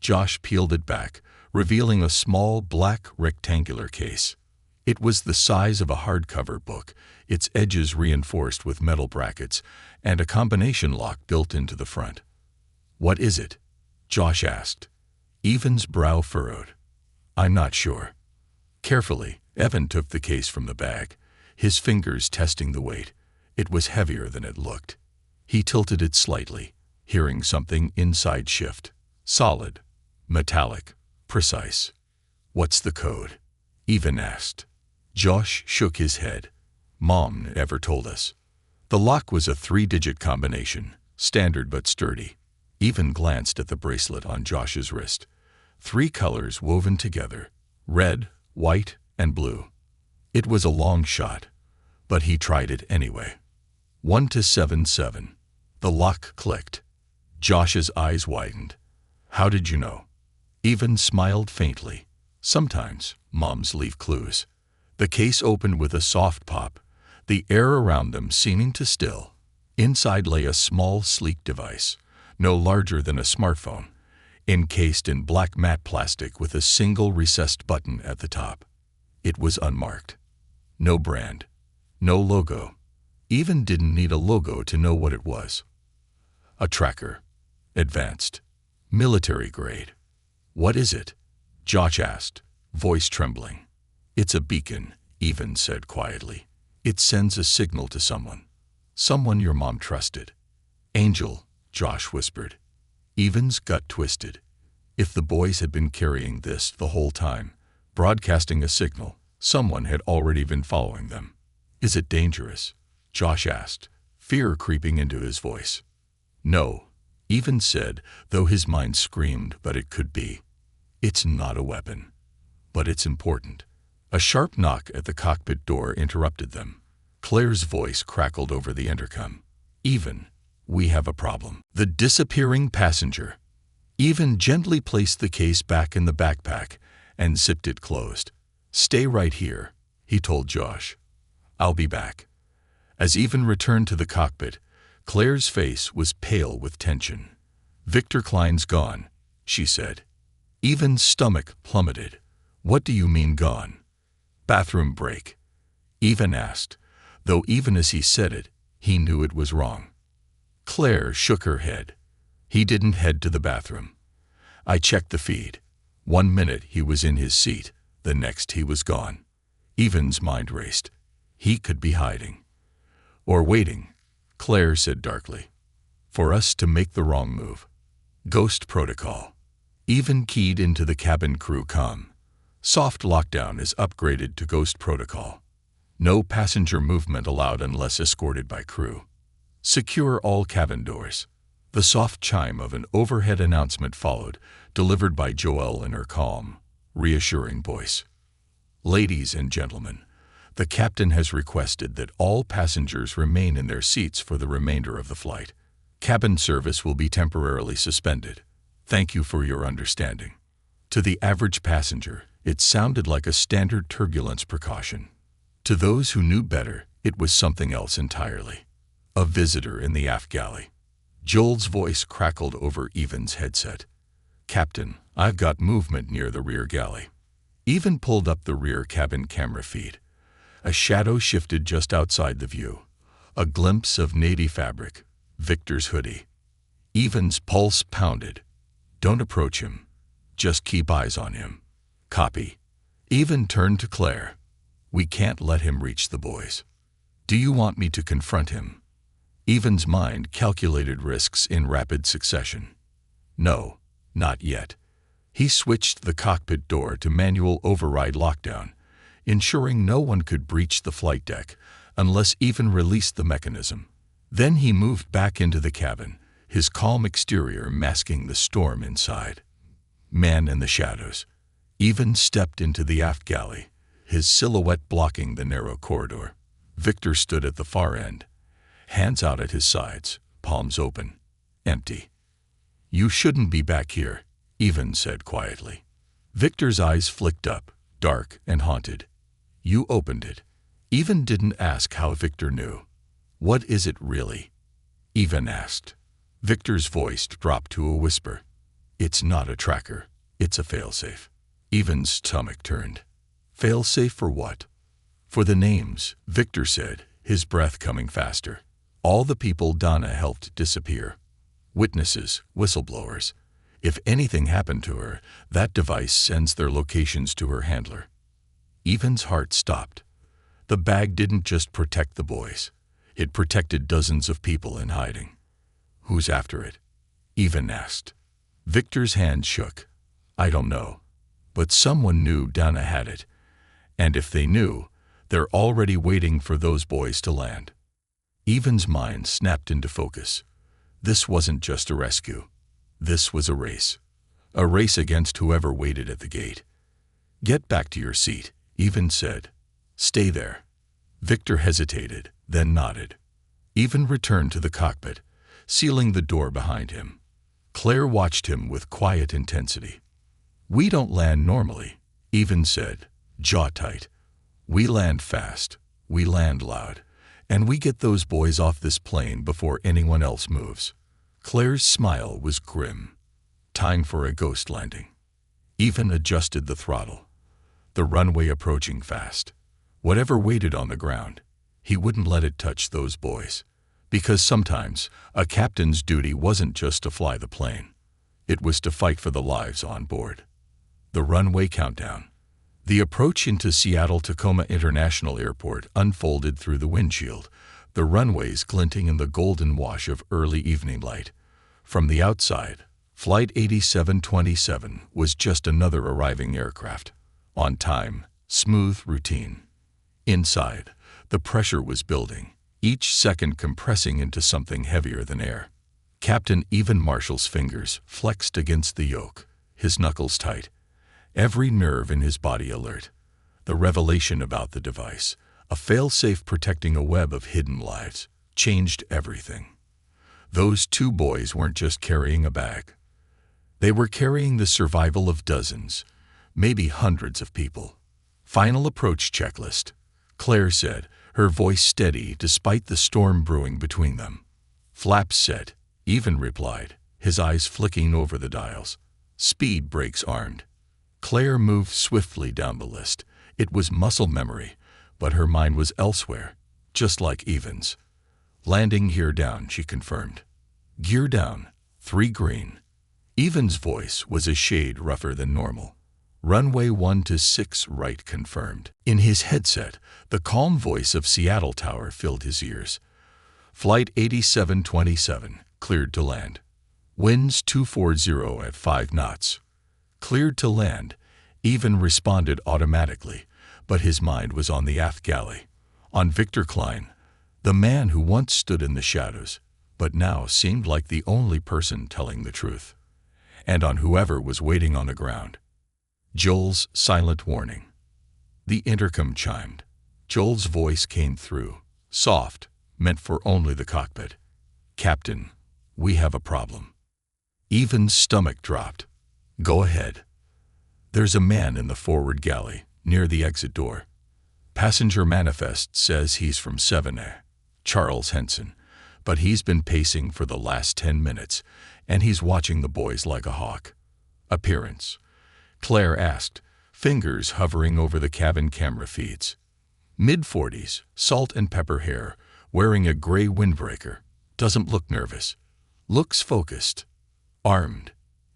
S1: Josh peeled it back, revealing a small black rectangular case. It was the size of a hardcover book, its edges reinforced with metal brackets, and a combination lock built into the front. "What is it?" Josh asked. Evan's brow furrowed. "I'm not sure." Carefully, Evan took the case from the bag, his fingers testing the weight. It was heavier than it looked. He tilted it slightly, hearing something inside shift. Solid, metallic, precise. "What's the code?" Evan asked. Josh shook his head. "Mom never told us." The lock was a 3-digit combination, standard but sturdy. Evan glanced at the bracelet on Josh's wrist. 3 colors woven together, red, white, and blue. It was a long shot, but he tried it anyway. 1 to 77. The lock clicked. Josh's eyes widened. "How did you know?" Evan smiled faintly. "Sometimes moms leave clues." The case opened with a soft pop, the air around them seeming to still. Inside lay a small, sleek device, no larger than a smartphone, encased in black matte plastic with a single recessed button at the top. It was unmarked. No brand. No logo. Even didn't need a logo to know what it was. A tracker. Advanced. Military grade. "What is it?" Josh asked, voice trembling. "It's a beacon," Evan said quietly. "It sends a signal to someone. Someone your mom trusted." "Angel," Josh whispered. Evan's gut twisted. If the boys had been carrying this the whole time, broadcasting a signal, someone had already been following them. "Is it dangerous?" Josh asked, fear creeping into his voice. "No," Evan said, though his mind screamed, but it could be. "It's not a weapon. But it's important." A sharp knock at the cockpit door interrupted them. Claire's voice crackled over the intercom. "Evan, we have a problem." The disappearing passenger. Evan gently placed the case back in the backpack and zipped it closed. "Stay right here," he told Josh. "I'll be back." As Evan returned to the cockpit, Claire's face was pale with tension. "Victor Klein's gone," she said. Evan's stomach plummeted. "What do you mean gone?" "Bathroom break," Evan asked, though even as he said it, he knew it was wrong. Claire shook her head. "He didn't head to the bathroom. I checked the feed. 1 minute he was in his seat, the next he was gone." Evan's mind raced. He could be hiding. "Or waiting," Claire said darkly. "For us to make the wrong move." Ghost protocol. Evan keyed into the cabin crew comm. Soft lockdown is upgraded to Ghost protocol. No passenger movement allowed unless escorted by crew. Secure all cabin doors. The soft chime of an overhead announcement followed, delivered by Joelle in her calm, reassuring voice. "Ladies and gentlemen, the captain has requested that all passengers remain in their seats for the remainder of the flight. Cabin service will be temporarily suspended. Thank you for your understanding." To the average passenger, it sounded like a standard turbulence precaution. To those who knew better, it was something else entirely. A visitor in the aft galley. Joel's voice crackled over Evan's headset. "Captain, I've got movement near the rear galley." Even pulled up the rear cabin camera feed. A shadow shifted just outside the view. A glimpse of navy fabric, Victor's hoodie. Evan's pulse pounded. Don't approach him. Just keep eyes on him. Copy. Evan turned to Claire. We can't let him reach the boys. Do you want me to confront him? Evan's mind calculated risks in rapid succession. No, not yet. He switched the cockpit door to manual override lockdown, ensuring no one could breach the flight deck unless Evan released the mechanism. Then he moved back into the cabin, his calm exterior masking the storm inside. Man in the shadows. Evan stepped into the aft galley, his silhouette blocking the narrow corridor. Victor stood at the far end, hands out at his sides, palms open, empty. You shouldn't be back here, Evan said quietly. Victor's eyes flicked up, dark and haunted. You opened it. Evan didn't ask how Victor knew. What is it really? Evan asked. Victor's voice dropped to a whisper. It's not a tracker. It's a failsafe. Evan's stomach turned. Failsafe for what? For the names, Victor said, his breath coming faster. All the people Donna helped disappear. Witnesses, whistleblowers. If anything happened to her, that device sends their locations to her handler. Evan's heart stopped. The bag didn't just protect the boys. It protected dozens of people in hiding. Who's after it? Evan asked. Victor's hand shook. I don't know. But someone knew Donna had it. And if they knew, they're already waiting for those boys to land. Evan's mind snapped into focus. This wasn't just a rescue. This was a race. A race against whoever waited at the gate. Get back to your seat, Evan said. Stay there. Victor hesitated, then nodded. Evan returned to the cockpit, sealing the door behind him. Claire watched him with quiet intensity. We don't land normally, Evan said, jaw tight. We land fast, we land loud, and we get those boys off this plane before anyone else moves. Claire's smile was grim. Time for a ghost landing. Evan adjusted the throttle. The runway approaching fast. Whatever waited on the ground, he wouldn't let it touch those boys. Because sometimes, a captain's duty wasn't just to fly the plane. It was to fight for the lives on board. The runway countdown. The approach into Seattle-Tacoma International Airport unfolded through the windshield, the runways glinting in the golden wash of early evening light. From the outside, Flight 8727 was just another arriving aircraft. On time, smooth routine. Inside, the pressure was building, each second compressing into something heavier than air. Captain Evan Marshall's fingers flexed against the yoke, his knuckles tight, every nerve in his body alert. The revelation about the device, a fail-safe protecting a web of hidden lives, changed everything. Those two boys weren't just carrying a bag. They were carrying the survival of dozens, maybe hundreds of people. Final approach checklist, Claire said, her voice steady despite the storm brewing between them. Flaps set, Evan replied, his eyes flicking over the dials. Speed brakes armed. Claire moved swiftly down the list. It was muscle memory, but her mind was elsewhere, just like Evan's. Landing gear down, she confirmed. Gear down, 3 green. Evan's voice was a shade rougher than normal. Runway 1-6 right confirmed. In his headset, the calm voice of Seattle Tower filled his ears. Flight 8727, cleared to land. Winds 240 at 5 knots. Cleared to land, Evan responded automatically, but his mind was on the aft galley, on Victor Klein, the man who once stood in the shadows, but now seemed like the only person telling the truth, and on whoever was waiting on the ground. Joel's silent warning. The intercom chimed. Joel's voice came through, soft, meant for only the cockpit. Captain, we have a problem. Evan's stomach dropped. Go ahead. There's a man in the forward galley, near the exit door. Passenger manifest says he's from 7A, Charles Henson, but he's been pacing for the last 10 minutes, and he's watching the boys like a hawk. Appearance. Claire asked, fingers hovering over the cabin camera feeds. Mid-40s, salt and pepper hair, wearing a gray windbreaker. Doesn't look nervous. Looks focused. Armed,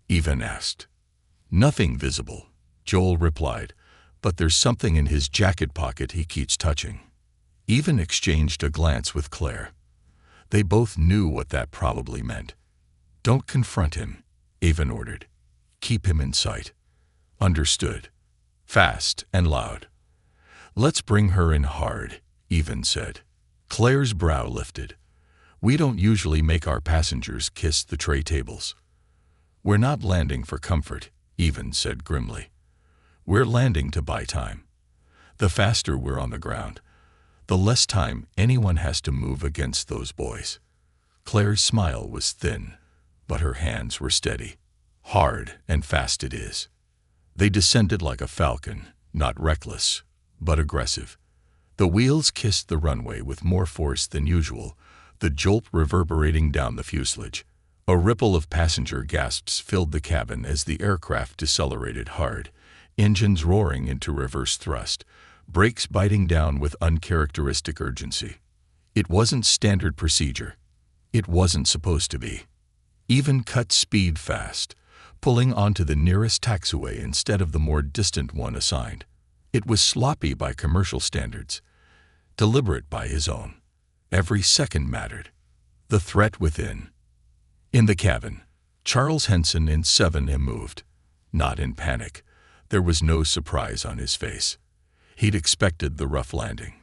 S1: Even asked. Nothing visible, Joel replied, but there's something in his jacket pocket he keeps touching. Even exchanged a glance with Claire. They both knew what that probably meant. Don't confront him, Even ordered. Keep him in sight. Understood. Fast and loud. Let's bring her in hard, Even said. Claire's brow lifted. We don't usually make our passengers kiss the tray tables. We're not landing for comfort, Even said grimly. We're landing to buy time. The faster we're on the ground, the less time anyone has to move against those boys. Claire's smile was thin, but her hands were steady. Hard and fast it is. They descended like a falcon, not reckless, but aggressive. The wheels kissed the runway with more force than usual, the jolt reverberating down the fuselage. A ripple of passenger gasps filled the cabin as the aircraft decelerated hard, engines roaring into reverse thrust, brakes biting down with uncharacteristic urgency. It wasn't standard procedure. It wasn't supposed to be. Even cut speed fast, pulling onto the nearest taxiway instead of the more distant one assigned. It was sloppy by commercial standards, deliberate by his own. Every second mattered. The threat within. In the cabin, Charles Henson in 7M moved. Not in panic. There was no surprise on his face. He'd expected the rough landing.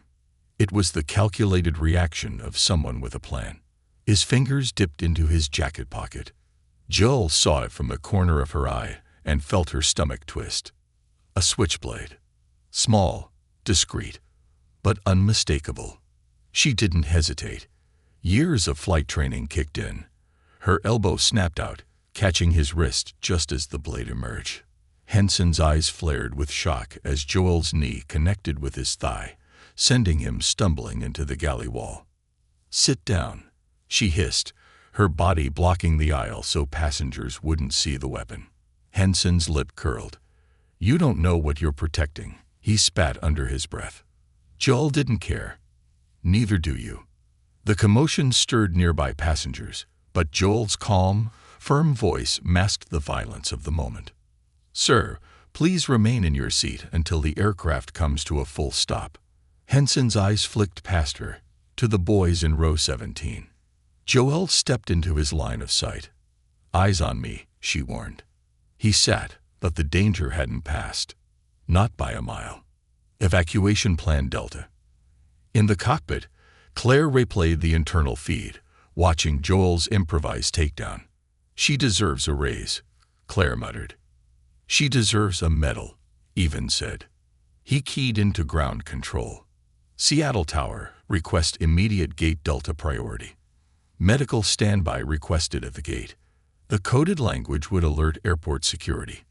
S1: It was the calculated reaction of someone with a plan. His fingers dipped into his jacket pocket. Joel saw it from the corner of her eye and felt her stomach twist. A switchblade. Small, discreet, but unmistakable. She didn't hesitate. Years of flight training kicked in. Her elbow snapped out, catching his wrist just as the blade emerged. Henson's eyes flared with shock as Joel's knee connected with his thigh, sending him stumbling into the galley wall. "Sit down," she hissed, her body blocking the aisle so passengers wouldn't see the weapon. Henson's lip curled. "You don't know what you're protecting," he spat under his breath. Joel didn't care. Neither do you. The commotion stirred nearby passengers, but Joel's calm, firm voice masked the violence of the moment. "Sir, please remain in your seat until the aircraft comes to a full stop." Henson's eyes flicked past her, to the boys in row 17. Joel stepped into his line of sight. "Eyes on me," she warned. He sat, but the danger hadn't passed. Not by a mile. Evacuation Plan Delta. In the cockpit, Claire replayed the internal feed, watching Joel's improvised takedown. "She deserves a raise," Claire muttered. "She deserves a medal," Even said. He keyed into ground control. "Seattle Tower, request immediate gate Delta priority. Medical standby requested at the gate." The coded language would alert airport security.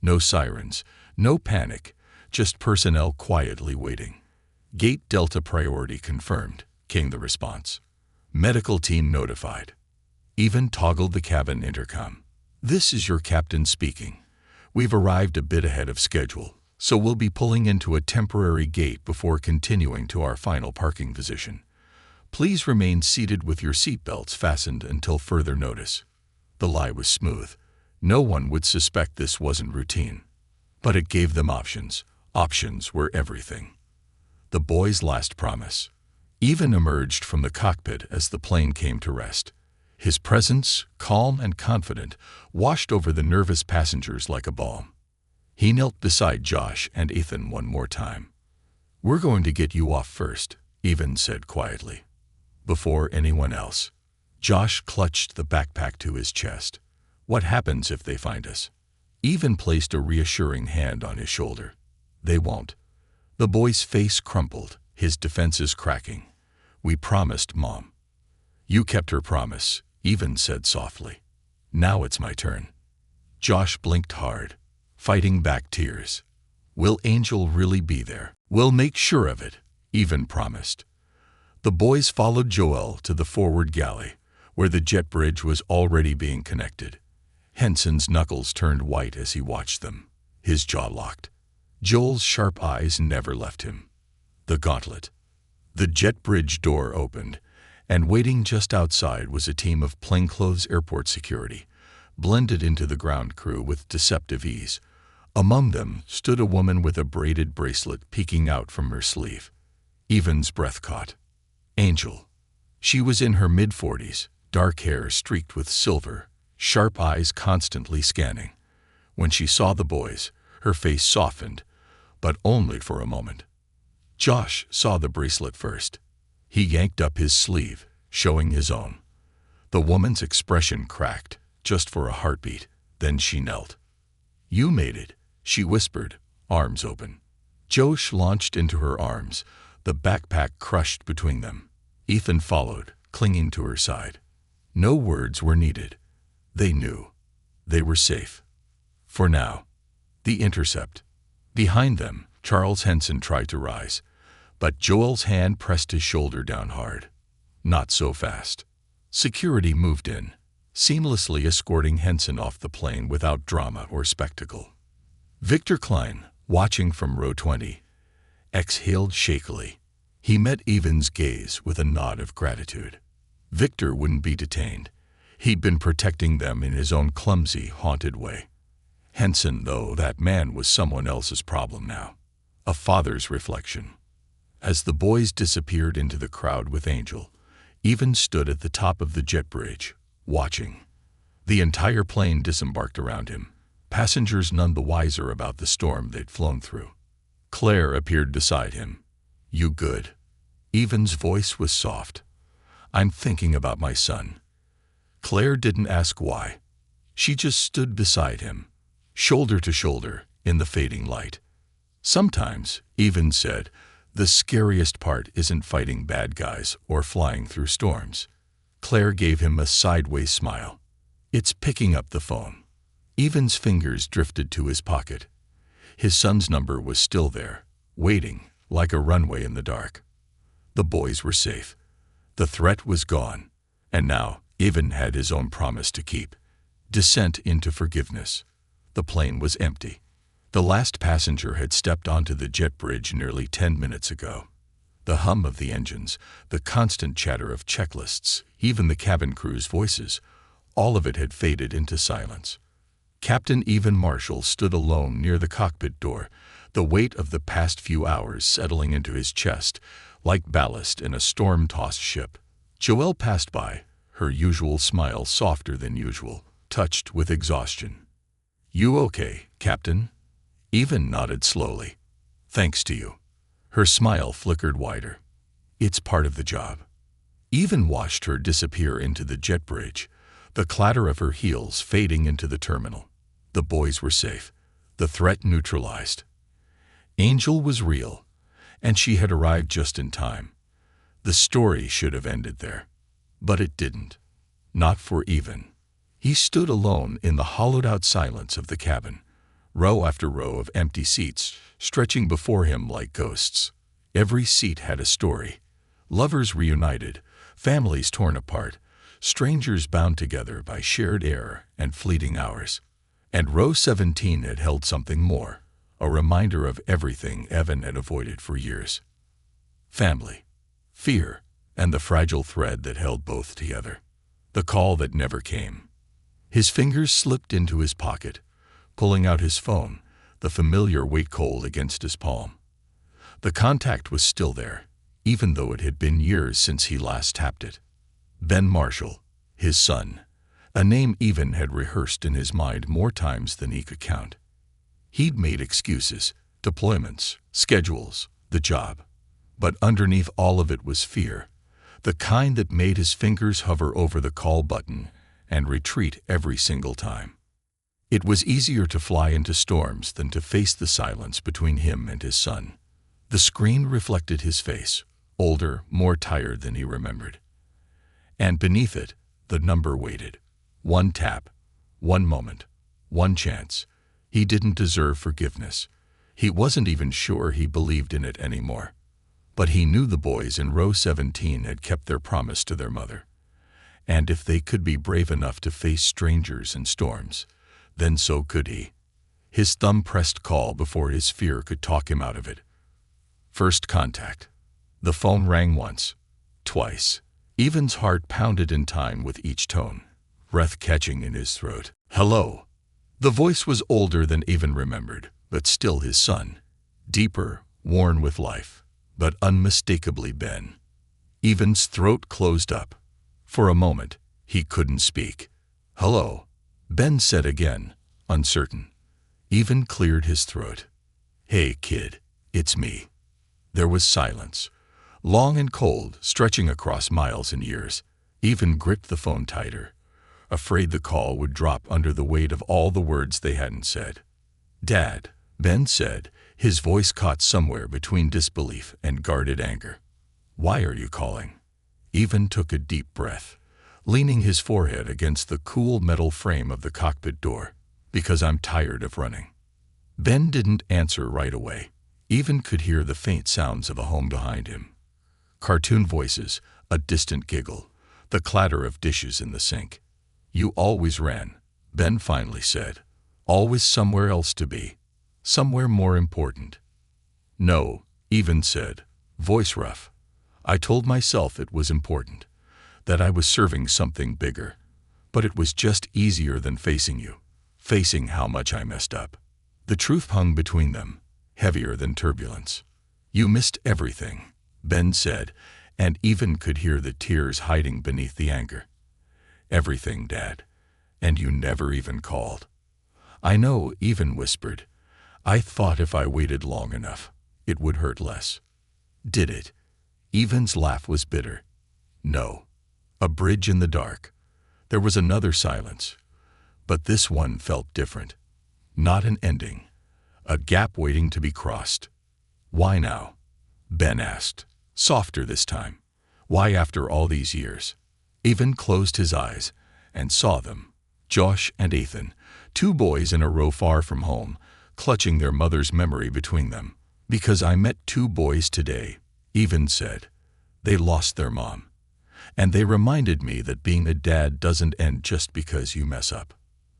S1: No sirens, no panic, just personnel quietly waiting. "Gate Delta priority confirmed," came the response. "Medical team notified." Even toggled the cabin intercom. "This is your captain speaking. We've arrived a bit ahead of schedule, so we'll be pulling into a temporary gate before continuing to our final parking position. Please remain seated with your seatbelts fastened until further notice." The lie was smooth. No one would suspect this wasn't routine. But it gave them options. Options were everything. The boys' last promise. Even emerged from the cockpit as the plane came to rest. His presence, calm and confident, washed over the nervous passengers like a balm. He knelt beside Josh and Ethan one more time. "We're going to get you off first," Even said quietly. "Before anyone else." Josh clutched the backpack to his chest. "What happens if they find us?" Even placed a reassuring hand on his shoulder. "They won't." The boy's face crumpled, his defenses cracking. "We promised Mom." "You kept her promise," Even said softly. "Now it's my turn." Josh blinked hard, fighting back tears. "Will Angel really be there?" "We'll make sure of it," Even promised. The boys followed Joel to the forward galley, where the jet bridge was already being connected. Henson's knuckles turned white as he watched them, his jaw locked. Joel's sharp eyes never left him. The gauntlet. The jet bridge door opened, and waiting just outside was a team of plainclothes airport security, blended into the ground crew with deceptive ease. Among them stood a woman with a braided bracelet peeking out from her sleeve. Evan's breath caught. Angel. She was in her mid-40s, dark hair streaked with silver, sharp eyes constantly scanning. When she saw the boys, her face softened, but only for a moment. Josh saw the bracelet first. He yanked up his sleeve, showing his own. The woman's expression cracked, just for a heartbeat, then she knelt. "You made it," she whispered, arms open. Josh launched into her arms, the backpack crushed between them. Ethan followed, clinging to her side. No words were needed. They knew. They were safe. For now. The intercept. Behind them, Charles Henson tried to rise, but Joel's hand pressed his shoulder down hard. Not so fast. Security moved in, seamlessly escorting Henson off the plane without drama or spectacle. Victor Klein, watching from row 20, exhaled shakily. He met Evan's gaze with a nod of gratitude. Victor wouldn't be detained. He'd been protecting them in his own clumsy, haunted way. Henson, though, that man was someone else's problem now. A father's reflection. As the boys disappeared into the crowd with Angel, Evan stood at the top of the jet bridge, watching. The entire plane disembarked around him, passengers none the wiser about the storm they'd flown through. Claire appeared beside him. "You good?" Evan's voice was soft. "I'm thinking about my son." Claire didn't ask why. She just stood beside him, shoulder to shoulder, in the fading light. Sometimes, Evan said, the scariest part isn't fighting bad guys or flying through storms. Claire gave him a sideways smile. "It's picking up the phone." Evan's fingers drifted to his pocket. His son's number was still there, waiting, like a runway in the dark. The boys were safe. The threat was gone. And now, Evan had his own promise to keep. Descent into forgiveness. The plane was empty. The last passenger had stepped onto the jet bridge nearly 10 minutes ago. The hum of the engines, the constant chatter of checklists, even the cabin crew's voices, all of it had faded into silence. Captain Evan Marshall stood alone near the cockpit door, the weight of the past few hours settling into his chest, like ballast in a storm-tossed ship. Joelle passed by, her usual smile softer than usual, touched with exhaustion. "You okay, Captain?" Evan nodded slowly. "Thanks to you." Her smile flickered wider. "It's part of the job." Evan watched her disappear into the jet bridge, the clatter of her heels fading into the terminal. The boys were safe, the threat neutralized. Angel was real, and she had arrived just in time. The story should have ended there. But it didn't. Not for Evan. He stood alone in the hollowed-out silence of the cabin, row after row of empty seats stretching before him like ghosts. Every seat had a story. Lovers reunited, families torn apart, strangers bound together by shared air and fleeting hours. And row 17 had held something more, a reminder of everything Evan had avoided for years. Family, fear, and the fragile thread that held both together. The call that never came. His fingers slipped into his pocket, pulling out his phone, the familiar weight cold against his palm. The contact was still there, even though it had been years since he last tapped it. Ben Marshall, his son, a name Evan had rehearsed in his mind more times than he could count. He'd made excuses, deployments, schedules, the job. But underneath all of it was fear, the kind that made his fingers hover over the call button and retreat every single time. It was easier to fly into storms than to face the silence between him and his son. The screen reflected his face, older, more tired than he remembered. And beneath it, the number waited. One tap, one moment, one chance. He didn't deserve forgiveness. He wasn't even sure he believed in it anymore. But he knew the boys in row 17 had kept their promise to their mother. And if they could be brave enough to face strangers and storms, then so could he. His thumb pressed call before his fear could talk him out of it. First contact. The phone rang once, twice. Evan's heart pounded in time with each tone, breath catching in his throat. Hello. The voice was older than Evan remembered, but still his son. Deeper, worn with life, but unmistakably Ben. Evan's throat closed up. For a moment, he couldn't speak. Hello, Ben said again, uncertain. Evan cleared his throat. Hey, kid, it's me. There was silence, long and cold, stretching across miles and years. Evan gripped the phone tighter, afraid the call would drop under the weight of all the words they hadn't said. Dad, Ben said, his voice caught somewhere between disbelief and guarded anger. Why are you calling? Evan took a deep breath, leaning his forehead against the cool metal frame of the cockpit door. Because I'm tired of running. Ben didn't answer right away. Evan could hear the faint sounds of a home behind him. Cartoon voices, a distant giggle, the clatter of dishes in the sink. You always ran, Ben finally said. Always somewhere else to be. Somewhere more important. No, Evan said, voice rough. I told myself it was important, that I was serving something bigger. But it was just easier than facing you. Facing how much I messed up. The truth hung between them, heavier than turbulence. You missed everything, Ben said, and Evan could hear the tears hiding beneath the anger. Everything, Dad. And you never even called. I know, Evan whispered. I thought if I waited long enough, it would hurt less. Did it? Evan's laugh was bitter. No. A bridge in the dark. There was another silence. But this one felt different. Not an ending. A gap waiting to be crossed. Why now? Ben asked, softer this time. Why after all these years? Evan closed his eyes and saw them. Josh and Ethan, two boys in a row far from home, clutching their mother's memory between them. Because I met two boys today, Evan said. They lost their mom. And they reminded me that being a dad doesn't end just because you mess up.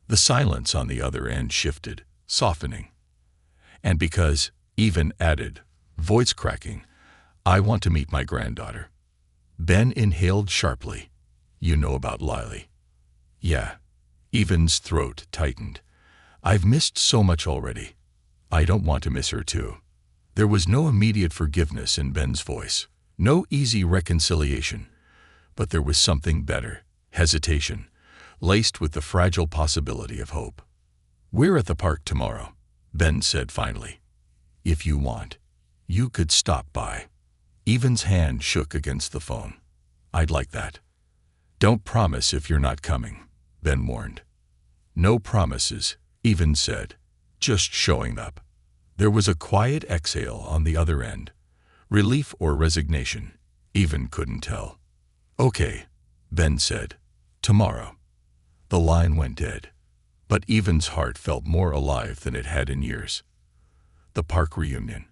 S1: The silence on the other end shifted, softening. And because, Evan added, voice cracking, I want to meet my granddaughter. Ben inhaled sharply. You know about Lily. Yeah. Evan's throat tightened. I've missed so much already. I don't want to miss her too. There was no immediate forgiveness in Ben's voice, no easy reconciliation. But there was something better, hesitation, laced with the fragile possibility of hope. We're at the park tomorrow, Ben said finally. If you want, you could stop by. Evan's hand shook against the phone. I'd like that. Don't promise if you're not coming, Ben warned. No promises, Evan said, just showing up. There was a quiet exhale on the other end. Relief or resignation, Evan couldn't tell. Okay, Ben said. Tomorrow. The line went dead, but Evan's heart felt more alive than it had in years. The park reunion.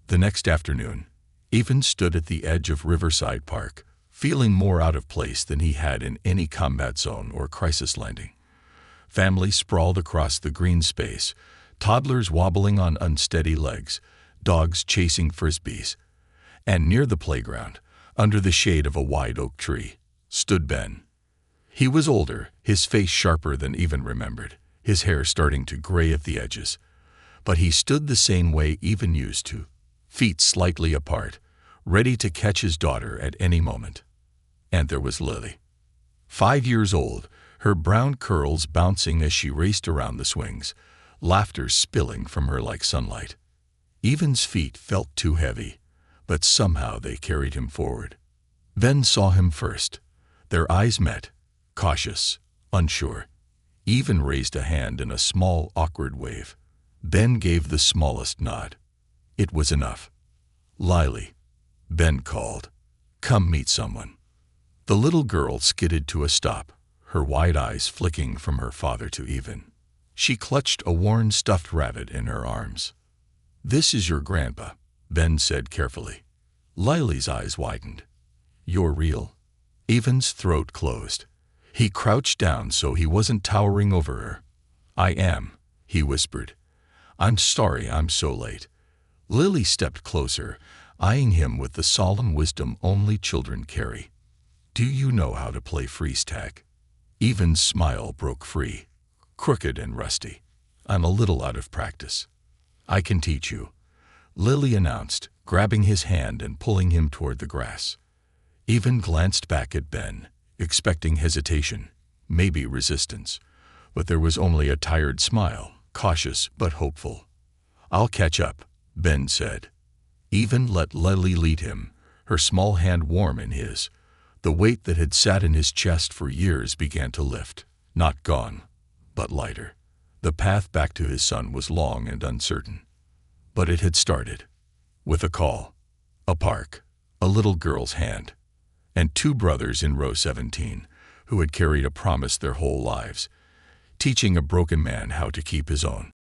S1: The next afternoon, Evan stood at the edge of Riverside Park, feeling more out of place than he had in any combat zone or crisis landing. Families sprawled across the green space, toddlers wobbling on unsteady legs, dogs chasing frisbees. And near the playground, under the shade of a wide oak tree, stood Ben. He was older, his face sharper than Evan remembered, his hair starting to gray at the edges. But he stood the same way Evan used to, feet slightly apart, ready to catch his daughter at any moment. And there was Lily. 5 years old, her brown curls bouncing as she raced around the swings, laughter spilling from her like sunlight. Evan's feet felt too heavy, but somehow they carried him forward. Ben saw him first. Their eyes met, cautious, unsure. Evan raised a hand in a small, awkward wave. Ben gave the smallest nod. It was enough. Lily, Ben called. Come meet someone. The little girl skidded to a stop, her wide eyes flicking from her father to Evan. She clutched a worn stuffed rabbit in her arms. This is your grandpa, Ben said carefully. Lily's eyes widened. You're real? Evan's throat closed. He crouched down so he wasn't towering over her. I am, he whispered, I'm sorry I'm so late. Lily stepped closer, eyeing him with the solemn wisdom only children carry. Do you know how to play freeze tag? Evan's smile broke free, crooked and rusty. I'm a little out of practice. I can teach you, Lily announced, grabbing his hand and pulling him toward the grass. Evan glanced back at Ben, expecting hesitation, maybe resistance, but there was only a tired smile, cautious but hopeful. I'll catch up, Ben said. Evan let Lily lead him, her small hand warm in his. The weight that had sat in his chest for years began to lift, not gone, but lighter. The path back to his son was long and uncertain. But it had started. With a call, a park, a little girl's hand, and two brothers in row 17 who had carried a promise their whole lives, teaching a broken man how to keep his own.